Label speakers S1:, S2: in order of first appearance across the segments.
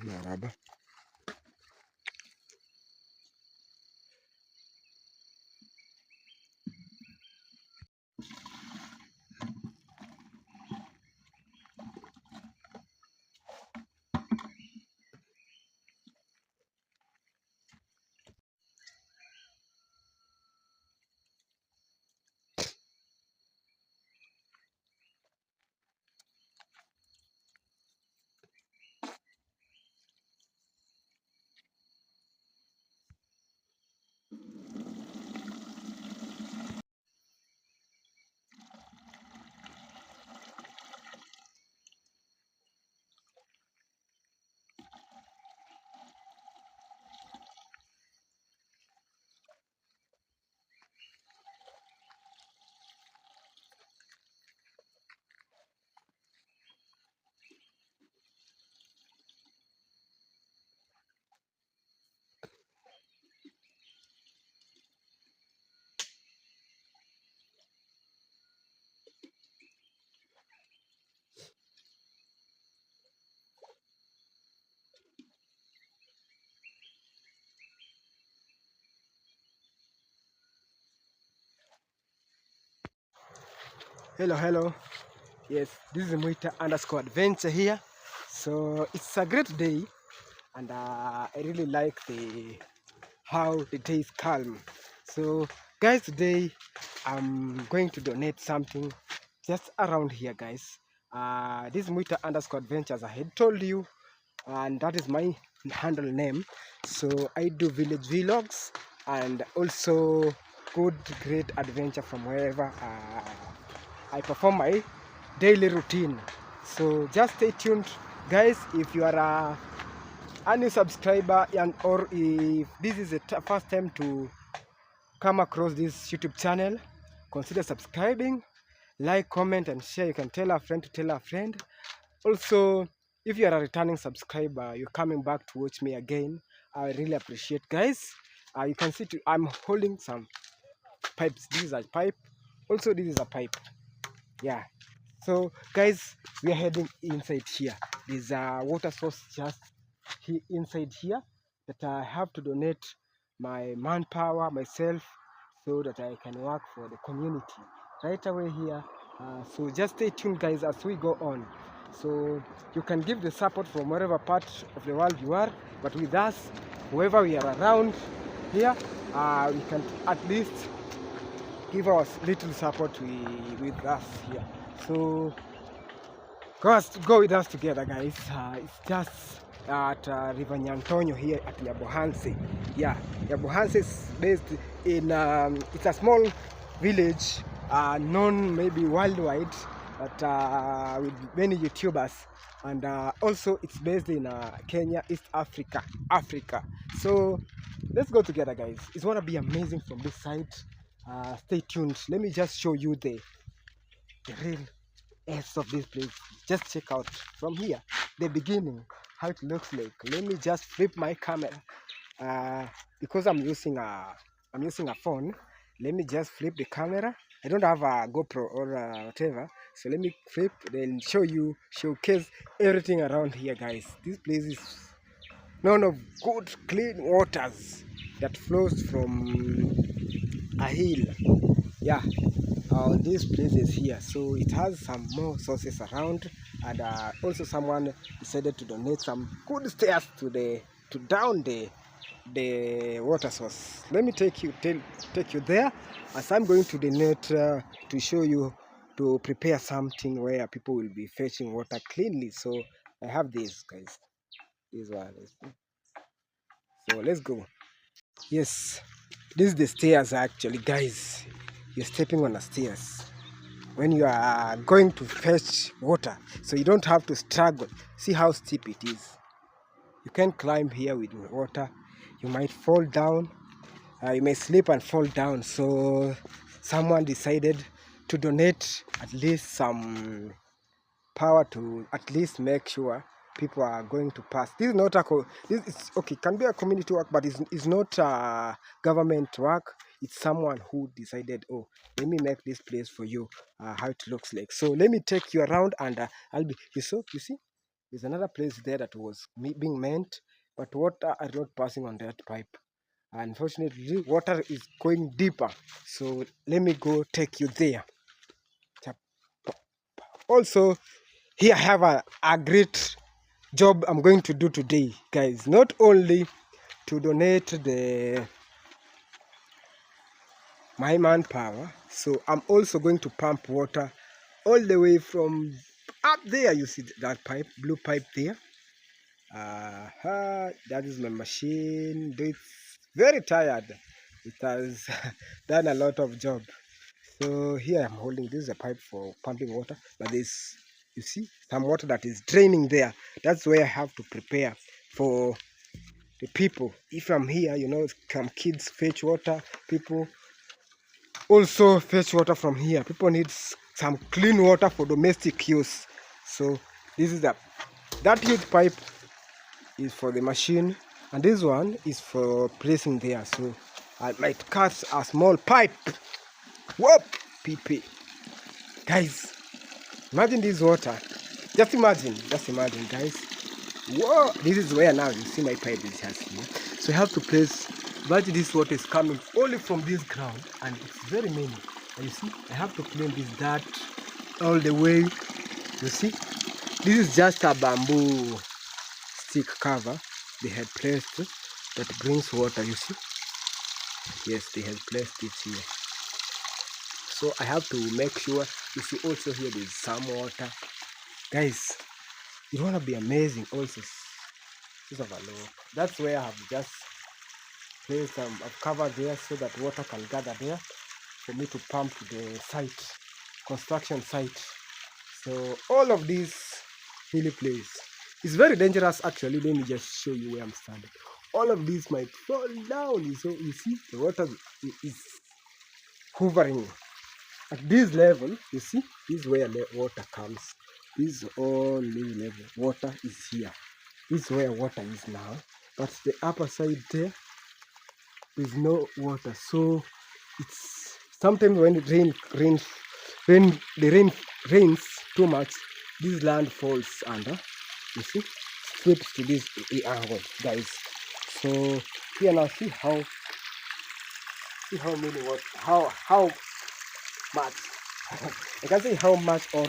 S1: Maraba. Hello. Yes, this is Muita underscore adventure here. So it's a great day, and I really like the how the day is calm. So guys, today I'm going to donate something just around here, guys. This is Muita underscore adventures. I had told you, and that is my handle name. So I do village vlogs and also good great adventure from wherever I perform my daily routine. So just stay tuned, guys. If you are a new subscriber, and or if this is the first time to come across this YouTube channel, consider subscribing, like, comment, and share. You can tell a friend to tell a friend. Also, if you are a returning subscriber, you're coming back to watch me again, I really appreciate, guys. You can see I'm holding some pipes. This is a pipe. Also, this is a pipe. Yeah. So, guys, we are heading inside here. There's a water source just inside here that I have to donate my manpower myself so that I can work for the community right away here. So just stay tuned, guys, as we go on. So you can give the support from wherever part of the world you are, but with us, whoever we are around here, we can at least give us little support with us here. So go with us together, guys. It's just at River Nyantonyo here at Nyabohanse. Yeah, Nyabohanse is based in, it's a small village, known maybe worldwide, but with many YouTubers. And also it's based in Kenya, East Africa. So let's go together, guys. It's gonna be amazing from this side. Stay tuned. Let me just show you the real S of this place. Just check out from here the beginning how it looks like. Let me just flip my camera because I'm using a phone. Let me just flip the camera. I don't have a GoPro or whatever, so let me flip, then showcase everything around here, guys. This place is known of good clean waters that flows from a hill. Yeah, this place is here, so it has some more sources around, and also someone decided to donate some good stairs to down the water source. Let me take you there, as I'm going to donate to show you to prepare something where people will be fetching water cleanly. So I have this, guys. This one is, so let's go. Yes, this is the stairs actually, guys. You're stepping on the stairs when you are going to fetch water, so you don't have to struggle. See how steep it is. You can climb here with water. You might fall down. You may slip and fall down. So someone decided to donate at least some power to at least make sure people are going to pass. This is not this is okay, can be a community work, but it's not government work. It's someone who decided, oh, let me make this place for you, how it looks like. So let me take you around, and I'll be, you see There's another place there that was being meant, but water are not passing on that pipe. Unfortunately, water is going deeper. So let me go take you there. Also, here I have a great job I'm going to do today, guys. Not only to donate my manpower, so I'm also going to pump water all the way from up there. You see that pipe, blue pipe there. That is my machine. It's very tired. It has done a lot of job. So here I'm holding, this is a pipe for pumping water, but there's, you see, some water that is draining there. That's where I have to prepare for the people. If I'm here, you know, some kids fetch water, people also fetch water from here. People need some clean water for domestic use. So this is that huge pipe is for the machine, and this one is for placing there. So I might cut a small pipe. Whoop, PP. Guys, imagine this water. Just imagine, guys. Whoa, this is where now you see my pipe is just here. So I have to place. Imagine this water is coming only from this ground, and it's very many. And you see, I have to clean this dirt all the way. You see, this is just a bamboo stick cover they had placed that brings water. You see, yes, they had placed it here. So I have to make sure. You see, also here there's some water, guys. It wanna be amazing. Also, just have a look. That's where I have just placed I've covered there so that water can gather there for me to pump the site, construction site. So all of this really place is very dangerous. Actually, let me just show you where I'm standing. All of this might fall down. So you see, the water is hovering at this level. You see, this is where the water comes. This is all this level. Water is here. This is where water is now. But the upper side there is no water. So it's sometimes when it rains too much, this land falls under. You see, straight to this angle, guys. So here now, see how many water, how much I can say how much or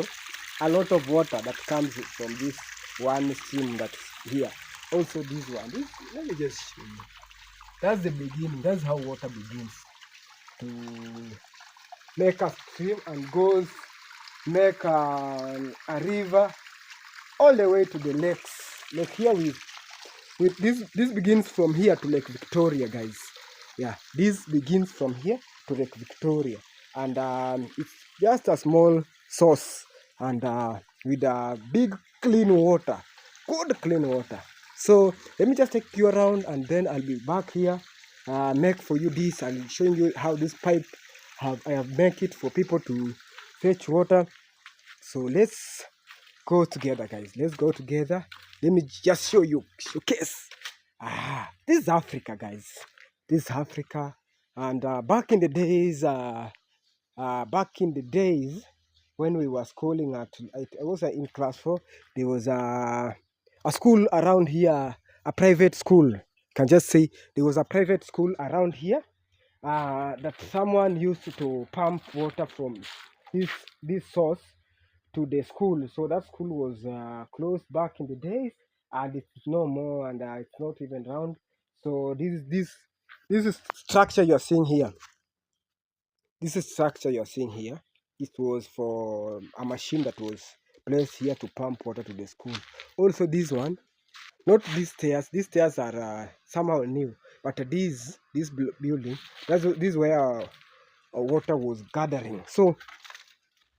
S1: a lot of water that comes from this one stream that's here. Also this one, let me just show you. That's the beginning. That's how water begins to make a stream and goes make a river all the way to the lakes. Like here with this begins from here to Lake Victoria, guys. Yeah, this begins from here to Lake Victoria, and it's just a small source, and with a big clean water, good clean water. So let me just take you around, and then I'll be back here, make for you this, and showing you how this pipe I have make it for people to fetch water. So let's go together, guys. Let's go together. Let me just show you, showcase. This is Africa, guys. This is Africa, and back in the days when we were schooling I was in class 4. There was a school around here, a private school. Can just say there was a private school around here that someone used to pump water from this source to the school. So that school was closed back in the days, and it's no more, and it's not even around. So this is structure you're seeing here. This is structure you're seeing here. It was for a machine that was placed here to pump water to the school. Also this one, not these stairs. These stairs are somehow new, but this building, this is where water was gathering. So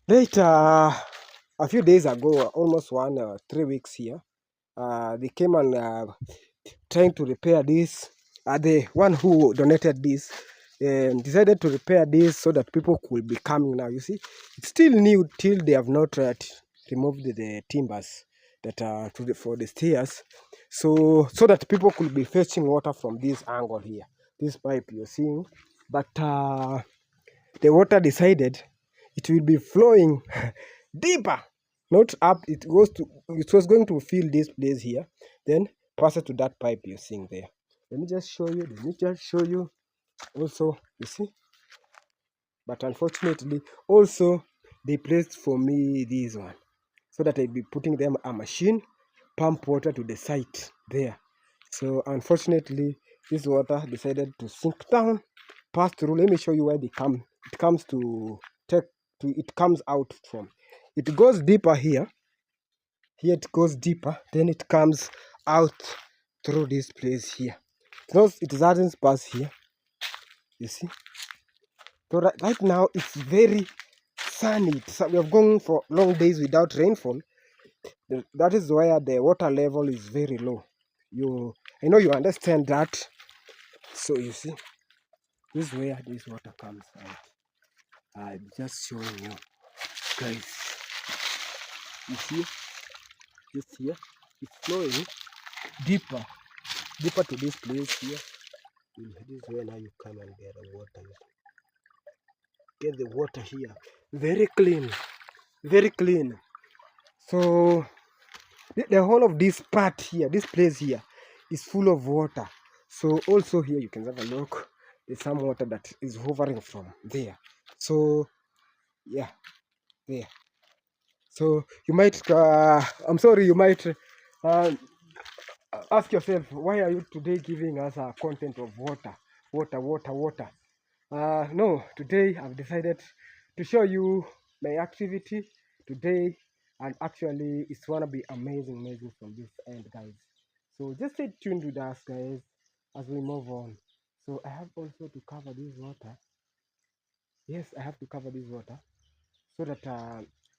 S1: later, a few days ago, almost 3 weeks here, they came and trying to repair this. The one who donated this decided to repair this so that people could be coming now. You see, it's still new till they have not removed the timbers that are for the stairs, so that people could be fetching water from this angle here, this pipe you're seeing. But the water decided it will be flowing deeper not up. It goes to, it was going to fill this place here, then pass it to that pipe you're seeing there. Let me just show you. Let me just show you. Also, you see, but unfortunately, also they placed for me this one, so that I'd be putting them a machine pump water to the site there. So unfortunately, this water decided to sink down, pass through. Let me show you where they come. It comes to take to. It comes out from. It goes deeper here. Here it goes deeper. Then it comes out through this place here. It doesn't pass here. You see. So right now it's very sunny. We have gone for long days without rainfall. That is where the water level is very low. I know you understand that. So you see, this is where this water comes out. I'm just showing you guys. You see, just here, it's flowing deeper, deeper to this place here. This is where now you come and get the water. Get the water here, very clean, very clean. So the whole of this part here, this place here, is full of water. So also here you can have a look. There's some water that is hovering from there. So yeah, there. So you might, I'm sorry, you might ask yourself, why are you today giving us a content of water, water, water, water? No, today I've decided to show you my activity today, and actually it's gonna be amazing, amazing from this end, guys. So just stay tuned with us, guys, as we move on. So I have also to cover this water. Yes, I have to cover this water so that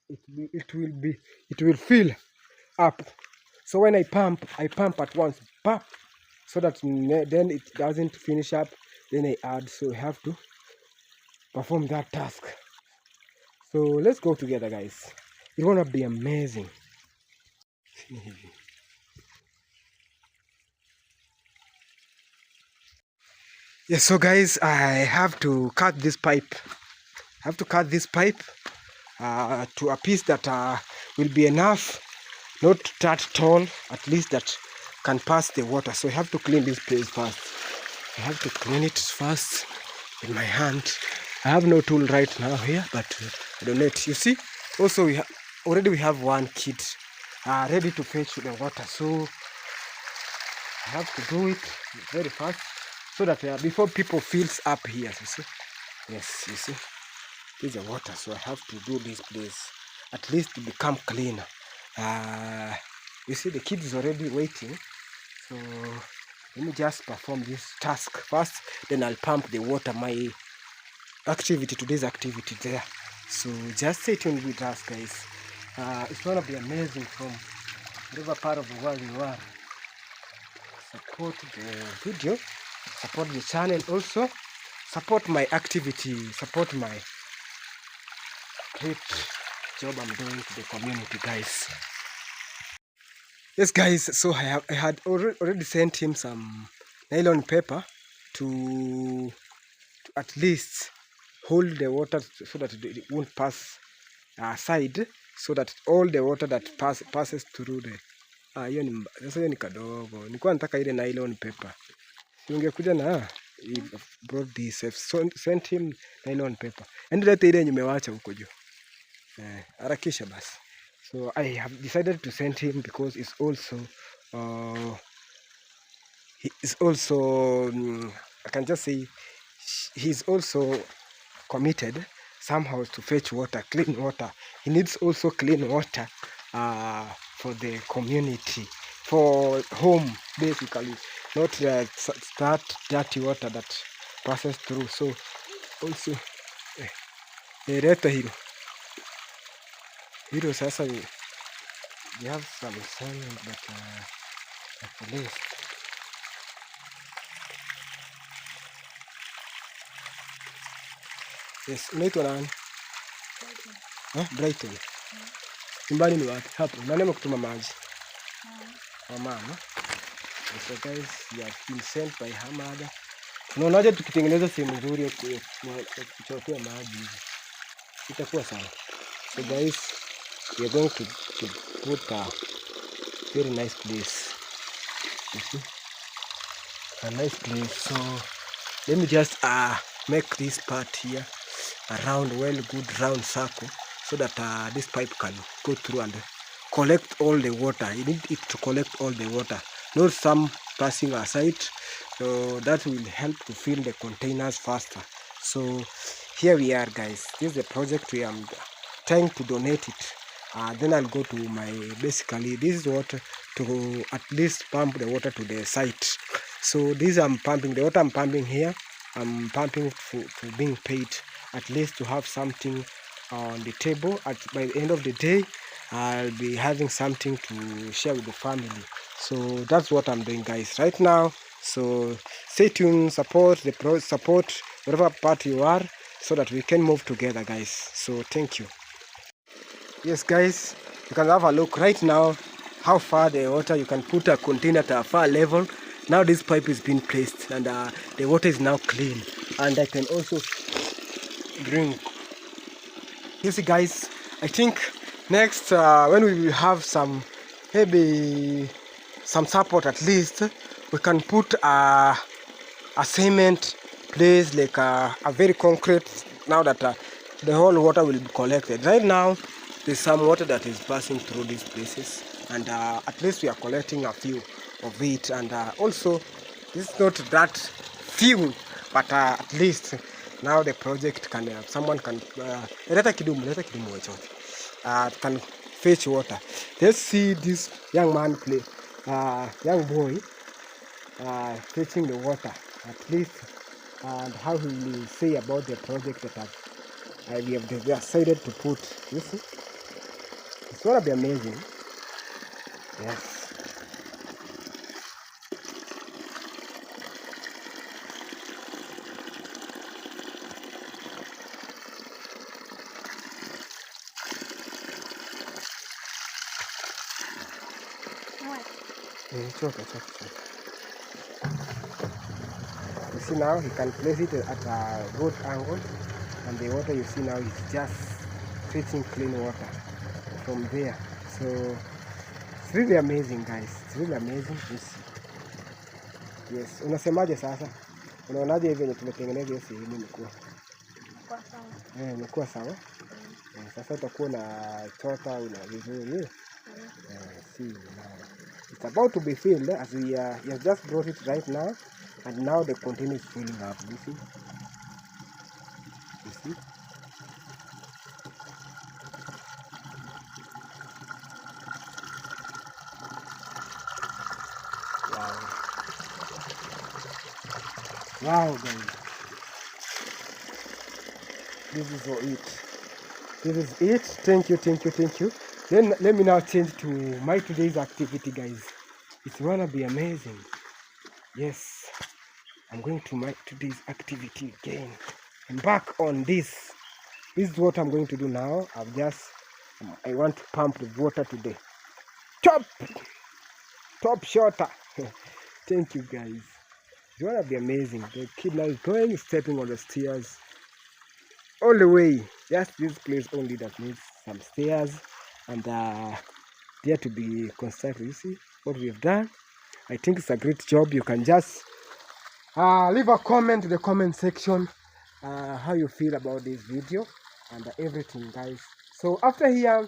S1: it will fill up. So when I pump at once, pump, so that then it doesn't finish up. Then I add. So I have to perform that task. So let's go together, guys. It's gonna be amazing. Yes, so guys, I have to cut this pipe. I have to cut this pipe to a piece that will be enough, not that tall, at least that can pass the water. So I have to clean this place first. I have to clean it first in my hand. I have no tool right now here, but I don't know it. You see, also we have one kid ready to fetch the water. So I have to do it very fast so that before people fills up here. You see, yes, you see, this is the water. So I have to do this place at least to become cleaner. You see, the kid is already waiting. So let me just perform this task first, then I'll pump the water. My activity, today's activity there. So just stay tuned with us, guys. It's gonna be amazing from whatever part of the world you are. Support the video, support the channel, also support my activity, support my great job I'm doing to the community, guys. Yes, guys, so I had already sent him some nylon paper to at least hold the water so that it won't pass side, so that all the water that passes through the hiyo ni kadogo. Nilikuwa nataka ile nylon paper. Ungekuja na he brought this. Sent him nylon paper. And lete ile nimewacha huko juu. Harakisha basi. So I have decided to send him because it's also I can just say he's also committed somehow to fetch water, clean water. He needs also clean water for the community, for home basically, not that dirty water that passes through. So also leta hilo sasa we have some salmon, but at least yes. Unaitwa nani? Brighton. Nyumbani ni wapi? Hapo. Nani amekutuma maji? Mama. So guys, you have been sent by her mother. Unaonaje tukitengeneza sehemu nzuri ya kuchotea maji hivi? Itakuwa sawa. So guys, we are going to put a very nice place. You see, a nice place. So let me just make this part here around good round circle, so that this pipe can go through and collect all the water. You need it to collect all the water, not some passing aside. So that will help to fill the containers faster. So here we are, guys. This is the project we am trying to donate it. Then I'll go to my, basically this is what to at least pump the water to the site. So this I'm pumping, the water I'm pumping here, I'm pumping for being paid, at least to have something on the table. By the end of the day, I'll be having something to share with the family. So that's what I'm doing, guys, right now. So stay tuned, support whatever part you are, so that we can move together, guys. So thank you. Yes, guys, you can have a look right now how far the water, you can put a container at a far level. Now this pipe is being placed, and the water is now clean, and I can also drink. You see, guys, I think next when we will have some, maybe some support, at least we can put a cement place, like a very concrete, now that the whole water will be collected. Right now there's some water that is passing through these places, and at least we are collecting a few of it. And also this is not that few, but at least now the project can, someone can can fetch water. Let's see this young man play, young boy fetching the water, at least, and how he will say about the project that we have decided to put. You see, it's gonna be amazing. Yes. It's okay, it's okay. You see, now he can place it at a good angle, and the water you see now is just fetching clean water from there. So it's really amazing, guys. It's really amazing. Yes. Unasemaje sasa? Unaonaje hivi venye tumetengeneza hiyo sehemu imekuwa? Imekuwa sawa? Sasa utakuwa na chota una vizuri. See now. It's about to be filled, as we have just brought it right now, and now the container is filling up. You see? You see? Wow. Wow, guys. This is all it. This is it. Thank you, thank you, thank you. Then let me now change to my today's activity, guys. It's gonna be amazing. Yes, I'm going to my today's activity again. I'm back on this. This is what I'm going to do now. I want to pump the water today. Top shotter. Thank you, guys. It's gonna be amazing. The kid now is going, stepping on the stairs all the way. Just this place only that needs some stairs, and there to be constructed. You see what we have done? I think it's a great job. You can just leave a comment in the comment section how you feel about this video and everything, guys. So after here,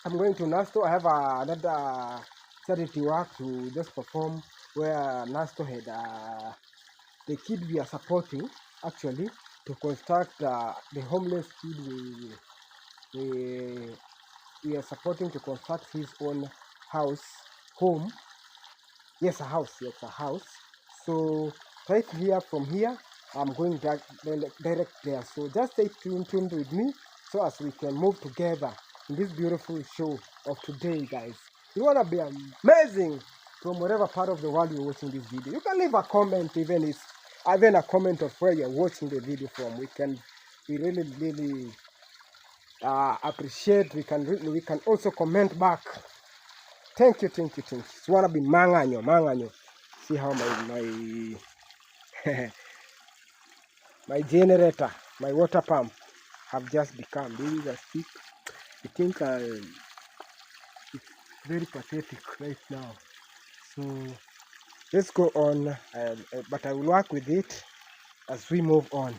S1: I'm going to Nasto. I have another charity work to just perform, where Nasto had the kid we are supporting, actually, to construct the homeless kid we are supporting to construct his own home. Yes, a house. Yes, a house. So right here, from here, I'm going direct there. So just stay tuned with me, so as we can move together in this beautiful show of today, guys. You wanna be amazing from whatever part of the world you're watching this video. You can leave a comment, even a comment of where you're watching the video from. We really appreciate. We can also comment back. Thank you. It's wanna be manganyo. See how my my generator, my water pump have just become. This is a stick. I think it's very pathetic right now. So let's go on, but I will work with it as we move on.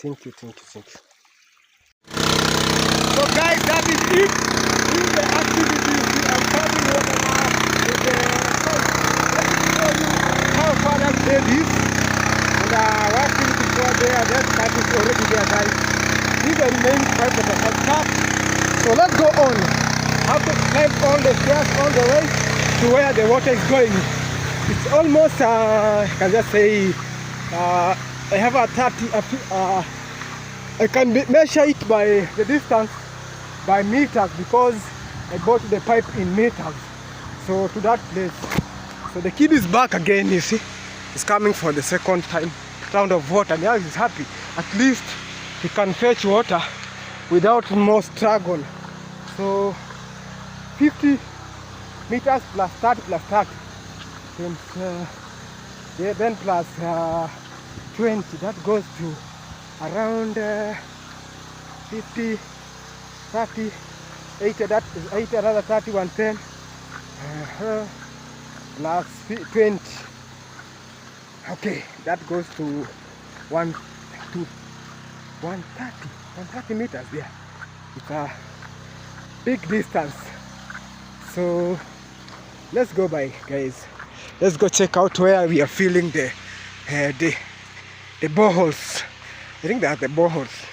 S1: Thank you, thank you, thank you. So guys, that is it. This is the activities we are having water now with the sun. Let me show you how far that bed is. And what thing before there, that is already there, guys. These are the main pipe that I have cut. So let's go on. Have to climb all the stairs all the way to where the water is going. It's almost, I can just say, I have a 30, I can measure it by the distance by meters because I bought the pipe in meters. So to that place. So the kid is back again, you see. He's coming for the second time round of water. Now he's happy. At least he can fetch water without more struggle. So 50 meters plus 30 plus 30. Then plus 20. That goes to around 50, 30, 80, that is 80, another 30, 110, plus 20. Okay, that goes to 130 meters there. It's a big distance. So let's go by, guys. Let's go check out where we are filling the boreholes. I think they are the boreholes.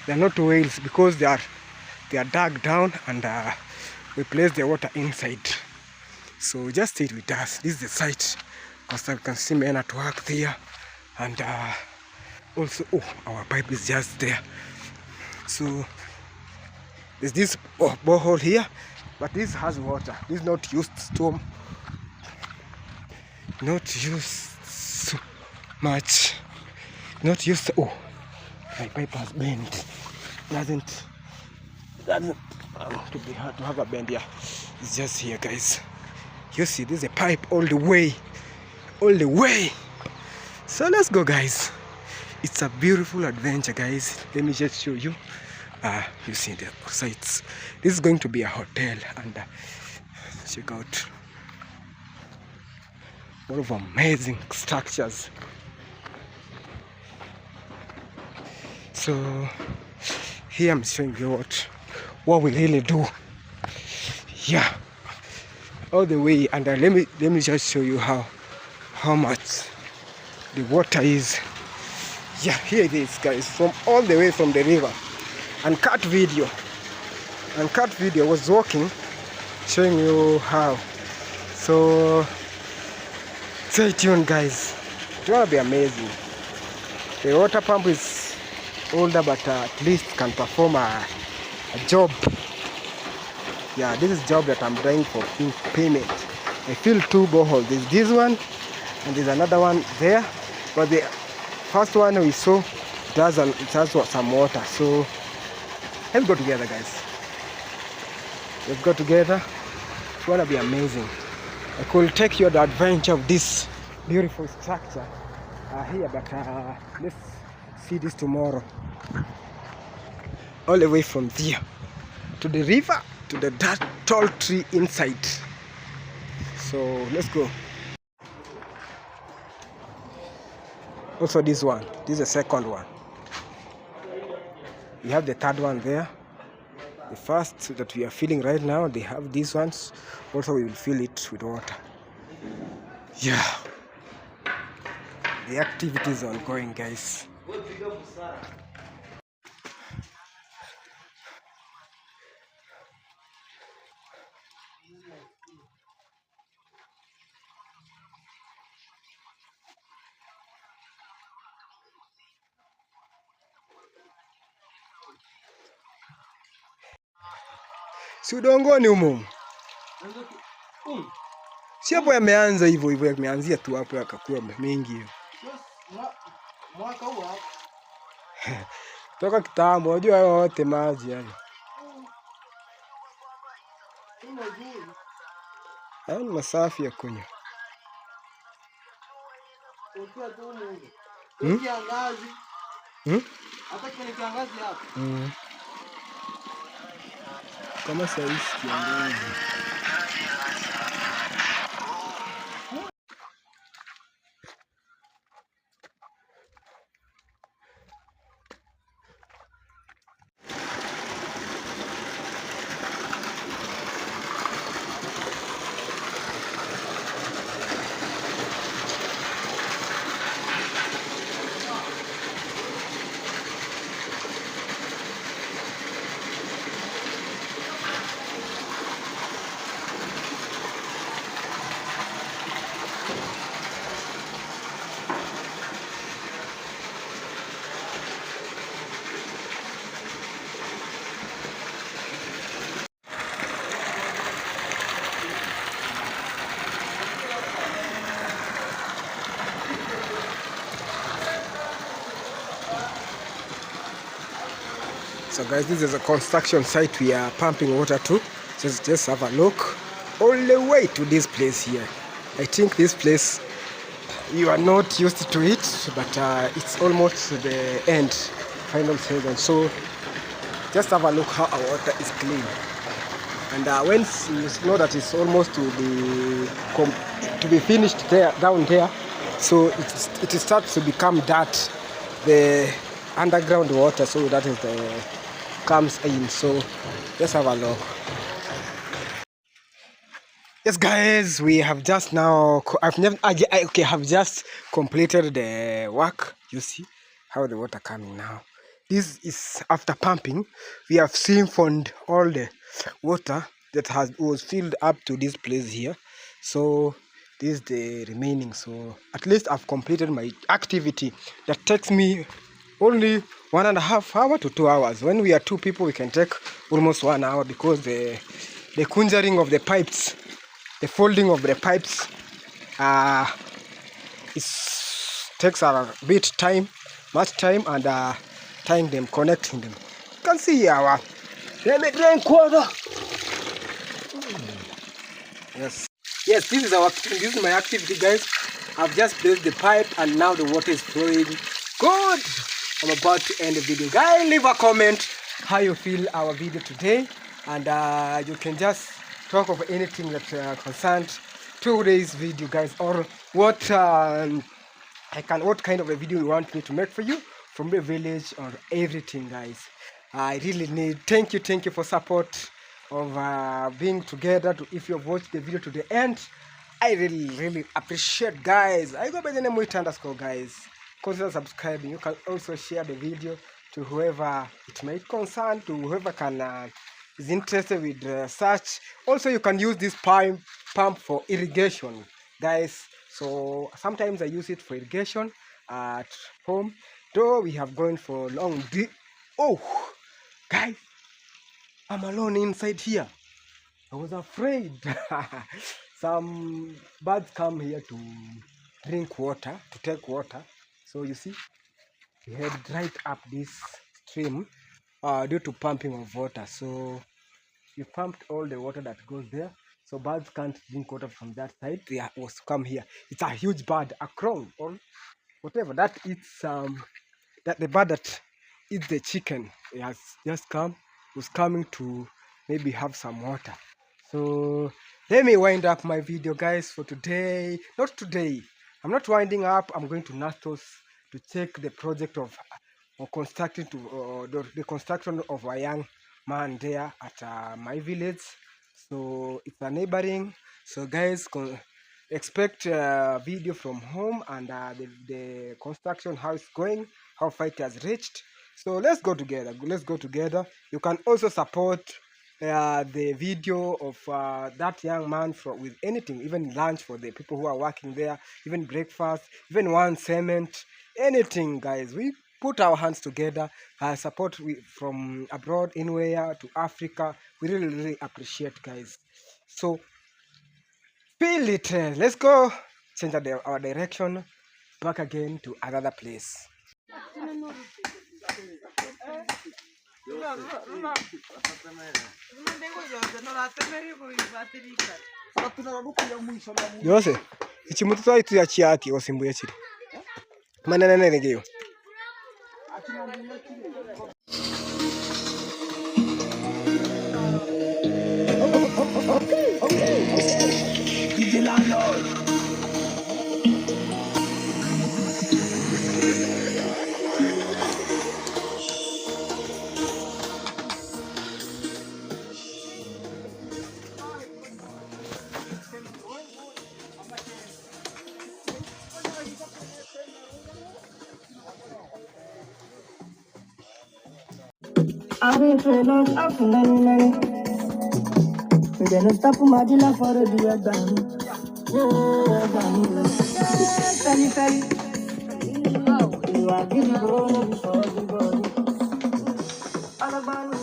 S1: They are not wells because they are dug down and we place the water inside. So just stay with us. This is the site. Because you can see men at work there, and also our pipe is just there. So there's this borehole here, but this has water. This is not used storm. Not used so much. Not used. Oh, my pipe has bent. Doesn't to be hard to have a bend here. It's just here, guys. You see, this is a pipe all the way. So let's go, guys. It's a beautiful adventure, guys. Let me just show you. You see the sights. This is going to be a hotel, and check out one of amazing structures. So here I'm showing you what we really do. Yeah, all the way, and let me just show you how much the water is. Yeah, here it is, guys, from all the way from the river. And cut video was walking, showing you how. So stay tuned, guys. It's gonna be amazing. The water pump is older, but at least can perform a job. Yeah, this is job that I'm doing for payment. I filled 2 boreholes. There's this one and there's another one there, but the first one we saw it has some water. So let's go together, guys. Let's go together. It's gonna be amazing. I could take you on the adventure of this beautiful structure here, but let's see this tomorrow. All the way from there to the river to the tall tree inside. So let's go. Also this one, this is the second one. We have the third one there. The first that we are filling right now, they have these ones. Also we will fill it with water. Yeah. The activity is ongoing, guys. Si udongoni humo. Si hapo yameanza hivyo yameanzia tu hapo yakakuwa mengi hiyo. Mwaka huu hapo. Toka kitambo, unajua hao wote maji yani. Haya ni masafi ya kunywa.
S2: Hata kwenye kiangazi hapo.
S1: kama saisi kiongozi. So guys, this is a construction site we are pumping water to. Just have a look all the way to this place here. I think this place, you are not used to it, but it's almost the end, final season. So just have a look how our water is clean. And when you know that it's almost to be finished there, down there, so it starts to become dirt, the underground water. So that is the comes in. So let's have a look. Yes guys, we have just now have just completed the work. You see how the water coming now. This is after pumping. We have siphoned all the water that was filled up to this place here. So this is the remaining. So at least I've completed my activity that takes me only 1.5 hours to 2 hours. When we are 2 people, we can take almost 1 hour, because the conjuring of the pipes, the folding of the pipes, takes a bit much time, and tying them, connecting them. You can see our rain quarter. Yes, this is my activity, guys. I've just placed the pipe, and now the water is flowing good. I'm about to end the video. Guys, leave a comment how you feel our video today, and you can just talk of anything that concerns today's video, guys, or what kind of a video you want me to make for you from the village, or everything, guys. I really thank you for support of being together. If you have watched the video to the end, I really appreciate, guys. I go by the name Mwita_, guys. Consider subscribing. You can also share the video to whoever it might concern, to whoever is interested with such. Also, you can use this pump for irrigation, guys. So sometimes I use it for irrigation at home, though we have gone for long oh guys, I'm alone inside here. I was afraid. Some birds come here to drink water, to take water. So you see, we had dried up this stream due to pumping of water. So we pumped all the water that goes there, so birds can't drink water from that side. They was to come here. It's a huge bird, a crow or whatever that eats. That the bird that eats the chicken, it has just come. Was coming to maybe have some water. So let me wind up my video, guys, for today. Not today. I'm not winding up. I'm going to Nastos to check the project of constructing the construction of a young man there at my village. So it's a neighboring. So guys, expect a video from home, and the construction, how it's going, how far it has reached. So let's go together. You can also support the video of that young man with anything, even lunch for the people who are working there, even breakfast, even one cement, anything, guys. We put our hands together, support from abroad, anywhere to Africa. We really appreciate, guys. So feel it. Let's go change our direction back again to another place. Yose ichimutu twaitu yachiaki osimbuye chiri manene negeyo.
S2: I've been training up for many. We gonna stop my dealer for the dear bang. Feli. You are giving bro before everybody. Alabama,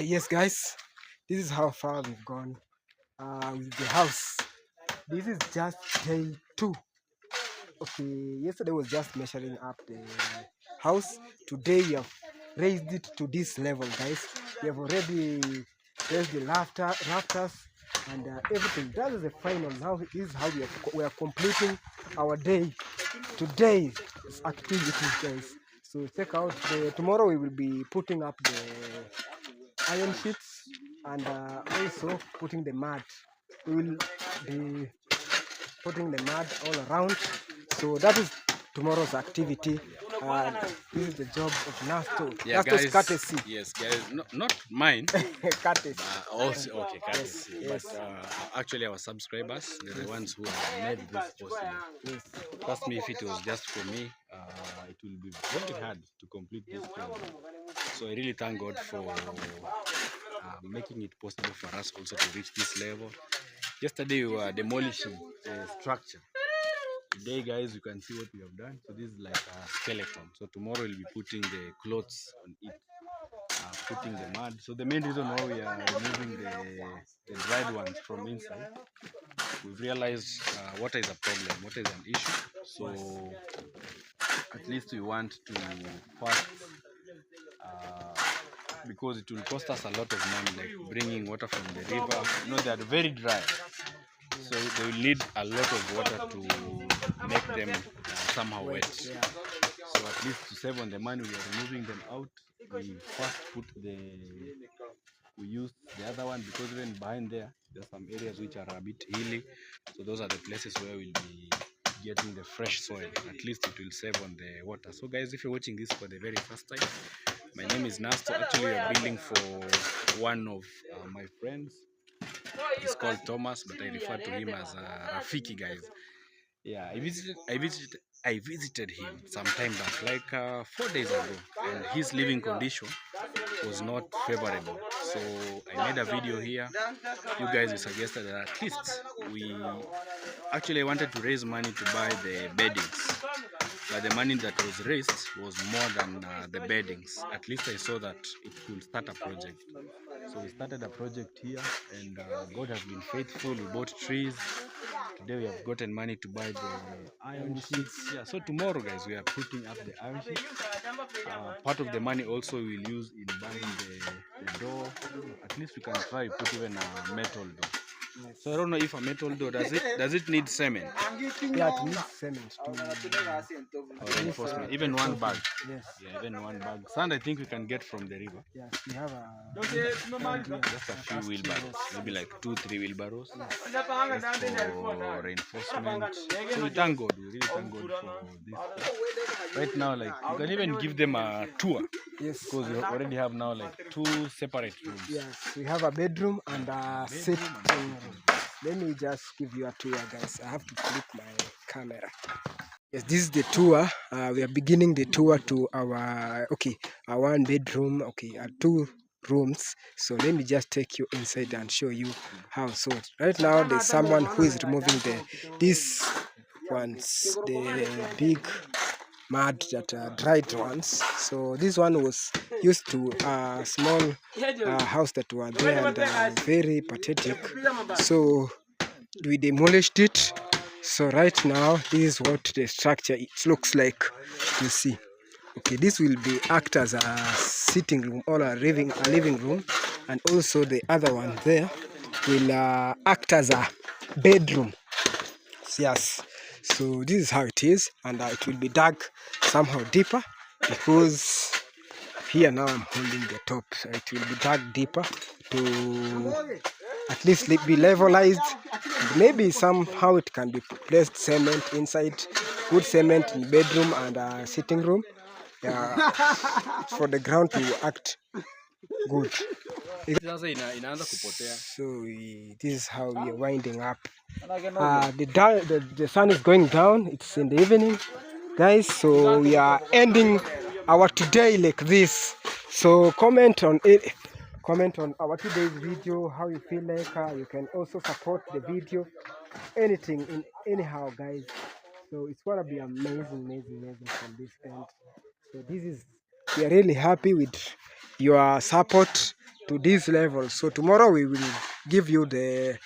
S1: Yes, guys, this is how far we've gone with the house. This is just day 2. Okay, yesterday was just measuring up the house. Today we have raised it to this level, guys. We have already raised the rafters and everything. That is the final. Now this is how we are completing our day. Today's activities, guys. So check out tomorrow we will be putting up the iron sheets and also putting the mud. We will be putting the mud all around. So that is tomorrow's activity. This is the job of Nasto.
S3: Yeah,
S1: Nasto's
S3: guys.
S1: courtesy.
S3: Yes, guys. Not mine.
S1: Courtesy.
S3: Also, okay, courtesy.
S1: Yes.
S3: But actually, our subscribers, they're the ones who have made this possible.
S1: Yes.
S3: Trust me, if it was just for me, it will be very hard to complete this program. So I really thank God for making it possible for us also to reach this level. Yesterday we were demolishing the structure. Today, guys, you can see what we have done. So this is like a skeleton. So tomorrow we'll be putting the clothes on it, putting the mud. So the main reason why we are removing the dried ones from inside, we've realized what is a problem, what is an issue. So at least we want to first, because it will cost us a lot of money, like bringing water from the river. You know, they are very dry. So they will need a lot of water to make them somehow wet. So at least to save on the money, we are removing them out. We first put we used the other one because even behind there are some areas which are a bit hilly. So those are the places where we'll be getting the fresh soil. At least it will save on the water. So guys, if you're watching this for the very first time, my name is Nasto. Actually, we are building for one of my friends. He's called Thomas, but I refer to him as Rafiki, guys. Yeah, I visited him some time back, like 4 days ago, and his living condition was not favorable. So I made a video here. You guys suggested that at least we actually wanted to raise money to buy the beddings, but the money that was raised was more than the beddings. At least I saw that it could start a project. So we started a project here, and God has been faithful. We bought trees. Today we have gotten money to buy the iron sheets. Yeah, so tomorrow, guys, we are putting up the iron sheets. Part of the money also we'll use in buying the door. At least we can try put even a metal door. So I don't know if a metal door does it need cement?
S1: Yeah, it needs cement to
S3: or reinforcement. Even one bag.
S1: Yes.
S3: Yeah, even one bag. Sand I think we can get from the river.
S1: Yes, we have
S3: Just a few wheelbarrows, maybe like 2-3 wheelbarrows. Just for reinforcement. So we thank God. We really thank God for this. Right now, like you can even give them a tour.
S1: Yes.
S3: Because we already have now like 2 separate rooms.
S1: Yes, we have a bedroom and a sitting room. Let me just give you a tour, guys. I have to click my camera. Yes, this is the tour. We are beginning the tour to our our 1 bedroom. Our 2 rooms. So let me just take you inside and show you how. So right now there's someone who is removing these ones, the big mud that are dried ones. So this one was used to a small house that were there and very pathetic. So we demolished it. So right now, this is what the structure it looks like. You see. Okay, this will be act as a sitting room or a living room, and also the other one there will act as a bedroom. Yes. So this is how it is, and it will be dug somehow deeper, because here now I'm holding the top, so it will be dug deeper to at least be levelized. Maybe somehow it can be placed cement inside, good cement in bedroom and sitting room, for the ground to act good. So this is how we are winding up. The sun is going down. It's in the evening, guys. So we are ending our today like this. So comment on it. Comment on our today's video, how you feel like. You can also support the video, anything in anyhow, guys. So it's gonna be amazing from this end. So we are really happy with your support to this level. So tomorrow we will give you the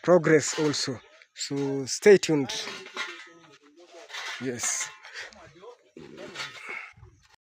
S1: progress also. So stay tuned. Yes.